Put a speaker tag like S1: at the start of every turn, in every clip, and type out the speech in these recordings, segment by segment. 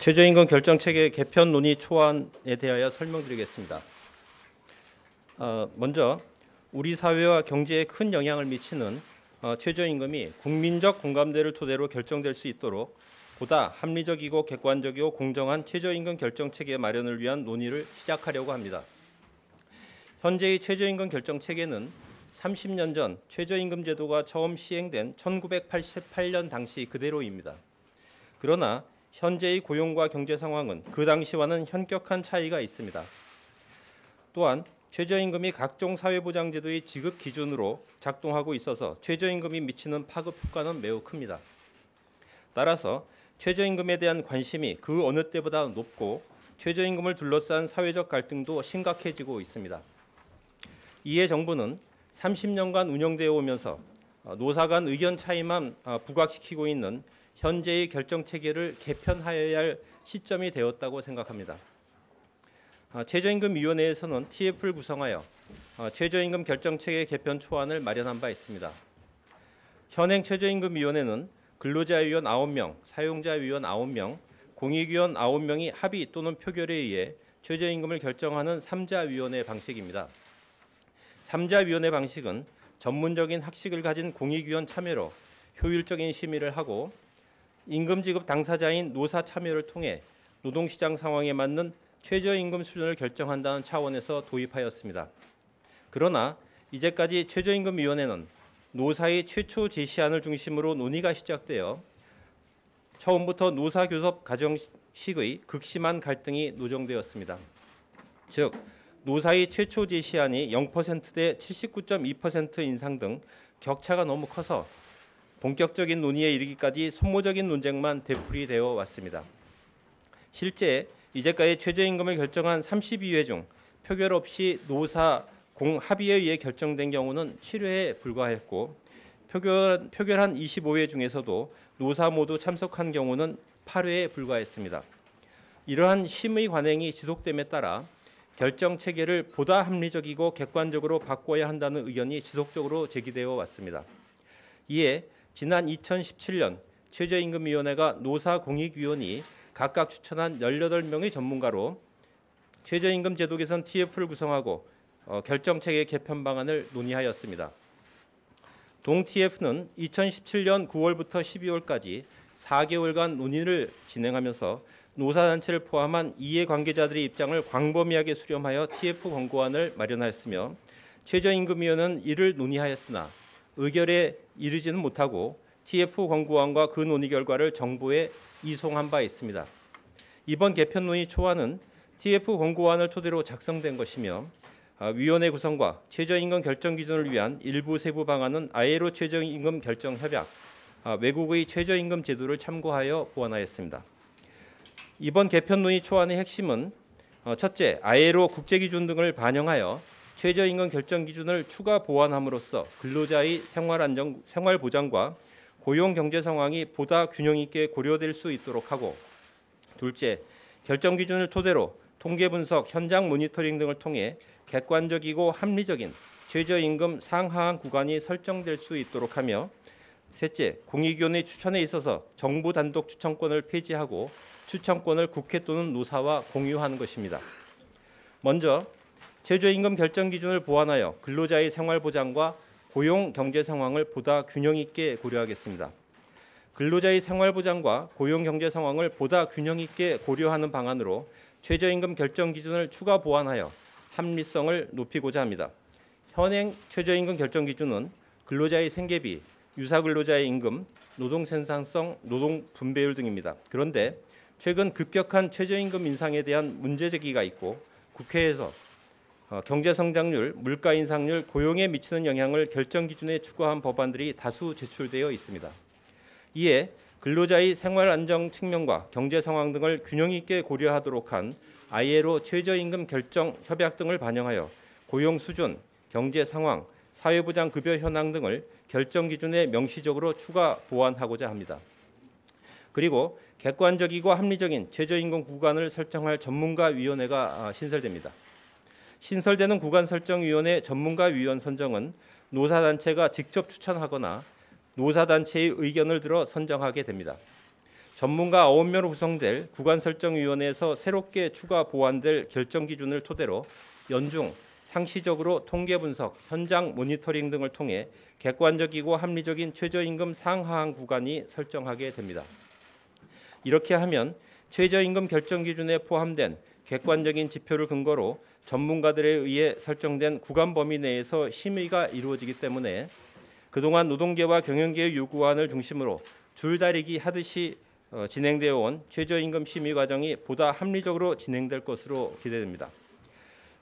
S1: 최저임금 결정체계 개편 논의 초안에 대하여 설명드리겠습니다. 먼저 우리 사회와 경제에 큰 영향을 미치는 최저임금이 국민적 공감대를 토대로 결정될 수 있도록 보다 합리적이고 객관적이고 공정한 최저임금 결정체계 마련을 위한 논의를 시작하려고 합니다. 현재의 최저임금 결정체계는 30년 전 최저임금 제도가 처음 시행된 1988년 당시 그대로입니다. 그러나 현재의 고용과 경제 상황은 그 당시와는 현격한 차이가 있습니다. 또한 최저임금이 각종 사회보장제도의 지급 기준으로 작동하고 있어서 최저임금이 미치는 파급 효과는 매우 큽니다. 따라서 최저임금에 대한 관심이 그 어느 때보다 높고 최저임금을 둘러싼 사회적 갈등도 심각해지고 있습니다. 이에 정부는 30년간 운영되어 오면서 노사 간 의견 차이만 부각시키고 있는 현재의 결정체계를 개편하여야 할 시점이 되었다고 생각합니다. 최저임금위원회에서는 TF를 구성하여 최저임금 결정체계 개편 초안을 마련한 바 있습니다. 현행 최저임금위원회는 근로자위원 9명, 사용자위원 9명, 공익위원 9명이 합의 또는 표결에 의해 최저임금을 결정하는 3자위원회 방식입니다. 3자위원회 방식은 전문적인 학식을 가진 공익위원 참여로 효율적인 심의를 하고 임금지급 당사자인 노사 참여를 통해 노동시장 상황에 맞는 최저임금 수준을 결정한다는 차원에서 도입하였습니다. 그러나 이제까지 최저임금위원회는 노사의 최초 제시안을 중심으로 논의가 시작되어 처음부터 노사교섭 과정식의 극심한 갈등이 노정되었습니다. 즉 노사의 최초 제시안이 0%대 79.2% 인상 등 격차가 너무 커서 본격적인 논의에 이르기까지 소모적인 논쟁만 되풀이되어 왔습니다. 실제 이제까지 최저임금을 결정한 32회 중 표결 없이 노사 공합의에 의해 결정된 경우는 7회에 불과했고 표결한 25회 중에서도 노사 모두 참석한 경우는 8회에 불과했습니다. 이러한 심의 관행이 지속됨에 따라 결정 체계를 보다 합리적이고 객관적으로 바꿔야 한다는 의견이 지속적으로 제기되어 왔습니다. 이에 지난 2017년 최저임금위원회가 노사공익위원이 각각 추천한 18명의 전문가로 최저임금 제도 개선 TF를 구성하고 결정체계 개편 방안을 논의하였습니다. 동 TF는 2017년 9월부터 12월까지 4개월간 논의를 진행하면서 노사단체를 포함한 이해관계자들의 입장을 광범위하게 수렴하여 TF 권고안을 마련하였으며 최저임금위원회는 이를 논의하였으나 의결에 이르지는 못하고 TF 권고안과 그 논의 결과를 정부에 이송한 바 있습니다. 이번 개편 논의 초안은 TF 권고안을 토대로 작성된 것이며 위원회 구성과 최저임금 결정 기준을 위한 일부 세부 방안은 ILO 최저임금 결정 협약, 외국의 최저임금 제도를 참고하여 보완하였습니다. 이번 개편 논의 초안의 핵심은 첫째, ILO 국제기준 등을 반영하여 최저임금 결정 기준을 추가 보완함으로써 근로자의 생활 보장과 고용 경제 상황이 보다 균형 있게 고려될 수 있도록 하고, 둘째, 결정 기준을 토대로 통계 분석, 현장 모니터링 등을 통해 객관적이고 합리적인 최저임금 상하한 구간이 설정될 수 있도록 하며, 셋째, 공익위원회 추천에 있어서 정부 단독 추천권을 폐지하고 추천권을 국회 또는 노사와 공유하는 것입니다. 먼저 최저임금 결정 기준을 보완하여 근로자의 생활 보장과 고용 경제 상황을 보다 균형 있게 고려하겠습니다. 근로자의 생활 보장과 고용 경제 상황을 보다 균형 있게 고려하는 방안으로 최저임금 결정 기준을 추가 보완하여 합리성을 높이고자 합니다. 현행 최저임금 결정 기준은 근로자의 생계비, 유사 근로자의 임금, 노동 생산성, 노동 분배율 등입니다. 그런데 최근 급격한 최저임금 인상에 대한 문제 제기가 있고 국회에서 경제 성장률, 물가 인상률, 고용에 미치는 영향을 결정 기준에 추가한 법안들이 다수 제출되어 있습니다. 이에 근로자의 생활 안정 측면과 경제 상황 등을 균형 있게 고려하도록 한 ILO 최저임금 결정 협약 등을 반영하여 고용 수준, 경제 상황, 사회보장 급여 현황 등을 결정 기준에 명시적으로 추가 보완하고자 합니다. 그리고 객관적이고 합리적인 최저임금 구간을 설정할 전문가위원회가 신설됩니다. 신설되는 구간설정위원회 전문가위원 선정은 노사단체가 직접 추천하거나 노사단체의 의견을 들어 선정하게 됩니다. 전문가 9명으로 구성될 구간설정위원회에서 새롭게 추가 보완될 결정 기준을 토대로 연중 상시적으로 통계 분석, 현장 모니터링 등을 통해 객관적이고 합리적인 최저임금 상하한 구간이 설정하게 됩니다. 이렇게 하면 최저임금 결정 기준에 포함된 객관적인 지표를 근거로 전문가들에 의해 설정된 구간 범위 내에서 심의가 이루어지기 때문에 그동안 노동계와 경영계의 요구안을 중심으로 줄다리기 하듯이 진행되어 온 최저임금 심의 과정이 보다 합리적으로 진행될 것으로 기대됩니다.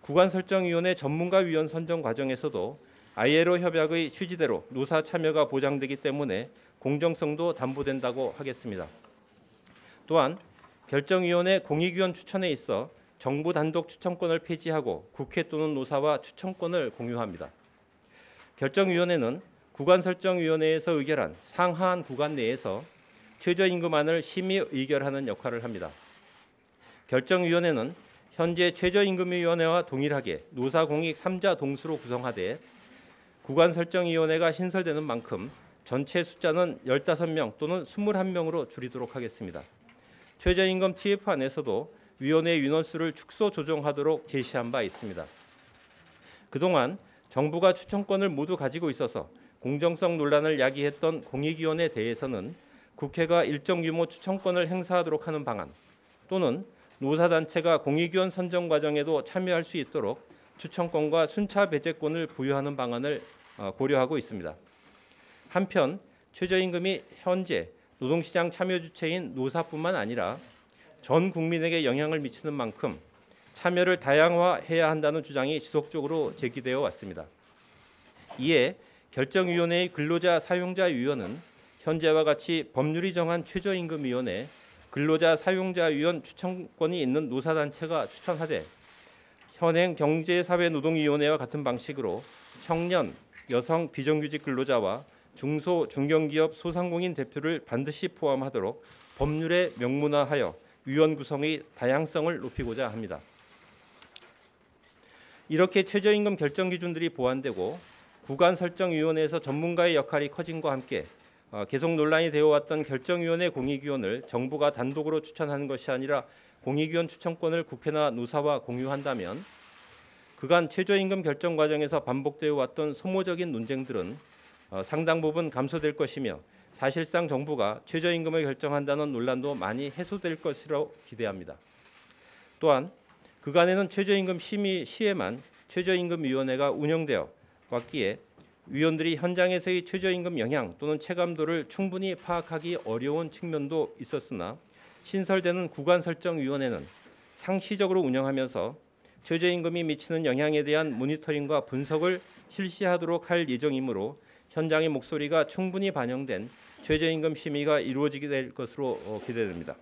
S1: 구간설정위원회 전문가위원 선정 과정에서도 ILO 협약의 취지대로 노사 참여가 보장되기 때문에 공정성도 담보된다고 하겠습니다. 또한 결정위원회 공익위원 추천에 있어 정부 단독 추천권을 폐지하고 국회 또는 노사와 추천권을 공유합니다. 결정위원회는 구간설정위원회에서 의결한 상하한 구간 내에서 최저임금안을 심의 의결하는 역할을 합니다. 결정위원회는 현재 최저임금위원회와 동일하게 노사공익 3자 동수로 구성하되 구간설정위원회가 신설되는 만큼 전체 숫자는 15명 또는 21명으로 줄이도록 하겠습니다. 최저임금 TF 안에서도 위원회 인원수를 축소 조정하도록 제시한 바 있습니다. 그동안 정부가 추천권을 모두 가지고 있어서 공정성 논란을 야기했던 공익위원회에 대해서는 국회가 일정 규모 추천권을 행사하도록 하는 방안 또는 노사단체가 공익위원 선정 과정에도 참여할 수 있도록 추천권과 순차 배제권을 부여하는 방안을 고려하고 있습니다. 한편 최저임금이 현재 노동시장 참여 주체인 노사뿐만 아니라 전 국민에게 영향을 미치는 만큼 참여를 다양화해야 한다는 주장이 지속적으로 제기되어 왔습니다. 이에 결정위원회의 근로자 사용자위원은 현재와 같이 법률이 정한 최저임금위원회 근로자 사용자위원 추천권이 있는 노사단체가 추천하되 현행 경제사회노동위원회와 같은 방식으로 청년, 여성 비정규직 근로자와 중소, 중견기업 소상공인 대표를 반드시 포함하도록 법률에 명문화하여 위원 구성의 다양성을 높이고자 합니다. 이렇게 최저임금 결정 기준들이 보완되고 구간설정위원회에서 전문가의 역할이 커짐과 함께 계속 논란이 되어 왔던 결정위원회 공익위원을 정부가 단독으로 추천하는 것이 아니라 공익위원 추천권을 국회나 노사와 공유한다면 그간 최저임금 결정 과정에서 반복되어 왔던 소모적인 논쟁들은 상당 부분 감소될 것이며 사실상 정부가 최저임금을 결정한다는 논란도 많이 해소될 것이라고 기대합니다. 또한 그간에는 최저임금 심의 시에만 최저임금위원회가 운영되어 왔기에 위원들이 현장에서의 최저임금 영향 또는 체감도를 충분히 파악하기 어려운 측면도 있었으나 신설되는 구간설정위원회는 상시적으로 운영하면서 최저임금이 미치는 영향에 대한 모니터링과 분석을 실시하도록 할 예정이므로 현장의 목소리가 충분히 반영된 최저임금 심의가 이루어지게 될 것으로 기대됩니다.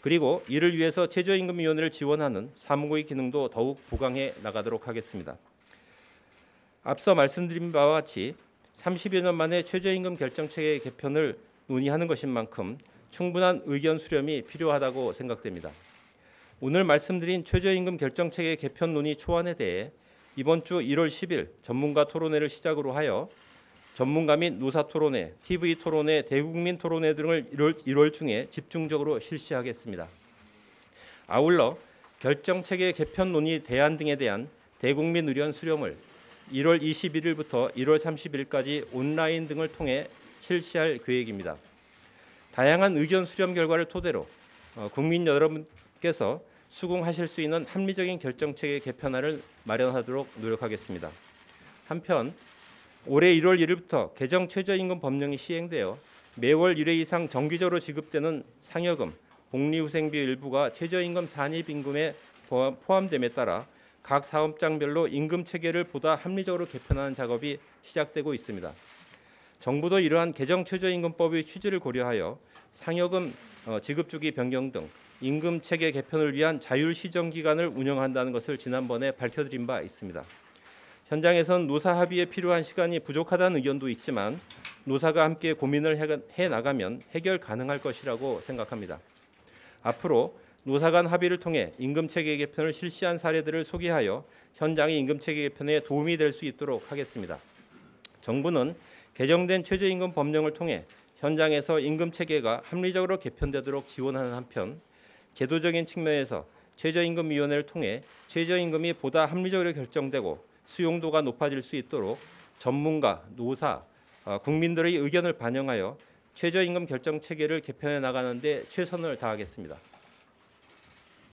S1: 그리고 이를 위해서 최저임금위원회를 지원하는 사무국의 기능도 더욱 보강해 나가도록 하겠습니다. 앞서 말씀드린 바와 같이 30여 년 만에 최저임금 결정체계 개편을 논의하는 것인 만큼 충분한 의견 수렴이 필요하다고 생각됩니다. 오늘 말씀드린 최저임금 결정체계 개편 논의 초안에 대해 이번 주 1월 10일 전문가 토론회를 시작으로 하여 전문가 및 노사 토론회, TV 토론회, 대국민 토론회 등을 1월 중에 집중적으로 실시하겠습니다. 아울러 결정체계 개편 논의 대안 등에 대한 대국민 의견 수렴을 1월 21일부터 1월 30일까지 온라인 등을 통해 실시할 계획입니다. 다양한 의견 수렴 결과를 토대로 국민 여러분께서 수긍하실 수 있는 합리적인 결정체계 개편안을 마련하도록 노력하겠습니다. 한편 올해 1월 1일부터 개정 최저임금 법령이 시행되어 매월 1회 이상 정기적으로 지급되는 상여금, 복리후생비 일부가 최저임금 산입임금에 포함됨에 따라 각 사업장별로 임금 체계를 보다 합리적으로 개편하는 작업이 시작되고 있습니다. 정부도 이러한 개정 최저임금법의 취지를 고려하여 상여금 지급 주기 변경 등 임금 체계 개편을 위한 자율 시정 기간을 운영한다는 것을 지난번에 밝혀드린 바 있습니다. 현장에선 노사 합의에 필요한 시간이 부족하다는 의견도 있지만 노사가 함께 고민을 해 나가면 해결 가능할 것이라고 생각합니다. 앞으로 노사 간 합의를 통해 임금체계 개편을 실시한 사례들을 소개하여 현장의 임금체계 개편에 도움이 될 수 있도록 하겠습니다. 정부는 개정된 최저임금 법령을 통해 현장에서 임금 체계가 합리적으로 개편되도록 지원하는 한편 제도적인 측면에서 최저임금위원회를 통해 최저임금이 보다 합리적으로 결정되고 수용도가 높아질 수 있도록 전문가, 노사, 국민들의 의견을 반영하여 최저임금 결정 체계를 개편해 나가는 데 최선을 다하겠습니다.